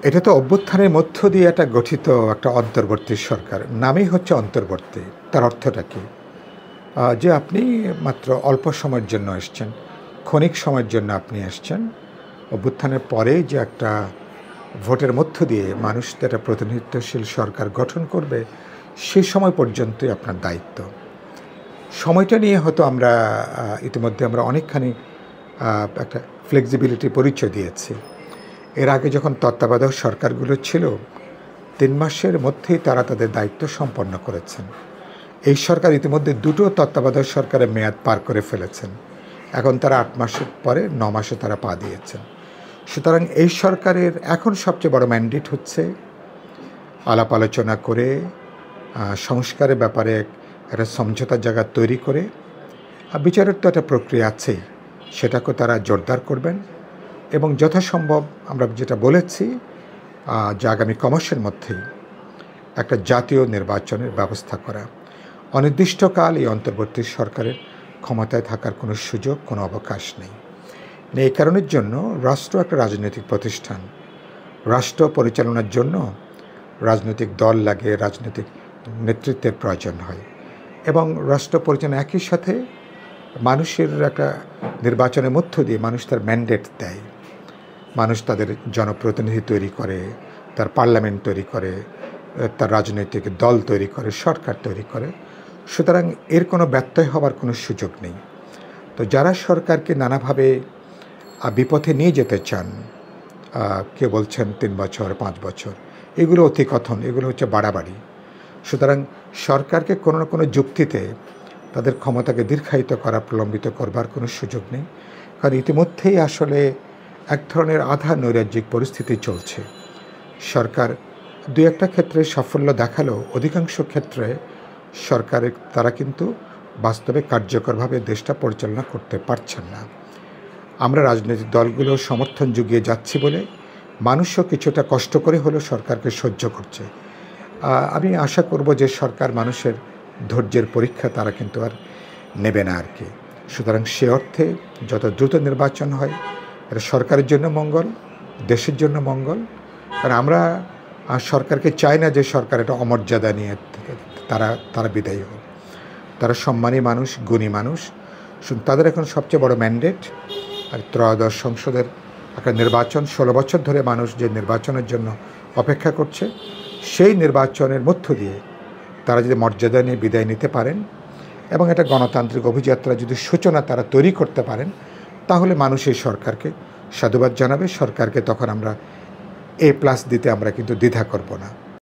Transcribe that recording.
এটা তো অভ্যুত্থানের মধ্য দিয়ে একটা গঠিত একটা অন্তর্বর্তী সরকার। নামেই হচ্ছে অন্তর্বর্তী। তার অর্থটা কী? যে আপনি মাত্র অল্প সময়ের জন্য এসছেন, ক্ষণিক সময়ের জন্য আপনি এসছেন। অভ্যুত্থানের পরে যে একটা ভোটের মধ্য দিয়ে মানুষ একটা প্রতিনিধিত্বশীল সরকার গঠন করবে, সেই সময় পর্যন্তই আপনার দায়িত্ব। সময়টা নিয়ে হয়তো আমরা ইতিমধ্যে আমরা অনেকখানি একটা ফ্লেক্সিবিলিটি পরিচয় দিয়েছি। এর আগে যখন তত্ত্বাবধায়ক সরকারগুলো ছিল, ৩ মাসের মধ্যেই তারা তাদের দায়িত্ব সম্পন্ন করেছেন। এই সরকার ইতিমধ্যে ২টো তত্ত্বাবধায়ক সরকারের মেয়াদ পার করে ফেলেছেন। এখন তারা ৮ মাসের পরে ৯ মাসে তারা পা দিয়েছেন। সুতরাং এই সরকারের এখন সবচেয়ে বড় ম্যান্ডেট হচ্ছে আলাপ আলোচনা করে সংস্কারের ব্যাপারে একটা সমঝোতার জায়গা তৈরি করে, বিচারের তো একটা প্রক্রিয়া আছেই, সেটাকে তারা জোরদার করবেন এবং যথাসম্ভব আমরা যেটা বলেছি যে আগামী কমাসের মধ্যেই একটা জাতীয় নির্বাচনের ব্যবস্থা করা। অনির্দিষ্টকাল এই অন্তর্বর্তী সরকারের ক্ষমতায় থাকার কোনো সুযোগ, কোনো অবকাশ নেই। এই কারণের জন্য রাষ্ট্র একটা রাজনৈতিক প্রতিষ্ঠান। রাষ্ট্র পরিচালনার জন্য রাজনৈতিক দল লাগে, রাজনৈতিক নেতৃত্বের প্রয়োজন হয় এবং রাষ্ট্র পরিচালনা একই সাথে মানুষের একটা নির্বাচনের মধ্য দিয়ে মানুষ তার ম্যান্ডেট দেয়। মানুষ তাদের জনপ্রতিনিধি তৈরি করে, তার পার্লামেন্ট তৈরি করে, তার রাজনৈতিক দল তৈরি করে, সরকার তৈরি করে। সুতরাং এর কোনো ব্যত্যয় হওয়ার কোনো সুযোগ নেই। তো যারা সরকারকে নানাভাবে বিপথে নিয়ে যেতে চান, কেউ বলছেন ৩ বছর ৫ বছর, এগুলো অতিকথন, এগুলো হচ্ছে বাড়াবাড়ি। সুতরাং সরকারকে কোনো না কোনো যুক্তিতে তাদের ক্ষমতাকে দীর্ঘায়িত করা, প্রলম্বিত করবার কোনো সুযোগ নেই। কারণ ইতিমধ্যেই আসলে এক ধরনের আধা নৈরাজ্যিক পরিস্থিতি চলছে। সরকার দু একটা ক্ষেত্রে সাফল্য দেখালেও অধিকাংশ ক্ষেত্রে সরকারের তারা কিন্তু বাস্তবে কার্যকরভাবে দেশটা পরিচালনা করতে পারছেন না। আমরা রাজনৈতিক দলগুলো সমর্থন জুগিয়ে যাচ্ছি বলে মানুষও কিছুটা কষ্ট করে হলেও সরকারকে সহ্য করছে। আমি আশা করব যে সরকার মানুষের ধৈর্যের পরীক্ষা তারা কিন্তু আর নেবে না আর কি। সুতরাং সে অর্থে যত দ্রুত নির্বাচন হয়, এটা সরকারের জন্য মঙ্গল, দেশের জন্য মঙ্গল। কারণ আমরা সরকারকে চাই না যে সরকার একটা অমর্যাদা নিয়ে তারা বিদায়ী হোক। তারা সম্মানী মানুষ, গুণী মানুষ। তাদের এখন সবচেয়ে বড় ম্যান্ডেট আর ত্রয়োদশ সংসদের একটা নির্বাচন। ১৬ বছর ধরে মানুষ যে নির্বাচনের জন্য অপেক্ষা করছে, সেই নির্বাচনের মধ্য দিয়ে তারা যদি মর্যাদা নিয়ে বিদায় নিতে পারেন এবং একটা গণতান্ত্রিক অভিযাত্রা যদি সূচনা তারা তৈরি করতে পারেন, তাহলে মানুষ এই সরকারকে সাধুবাদ জানাবে। সরকারকে তখন আমরা A+ দিতে আমরা কিন্তু দ্বিধা করব না।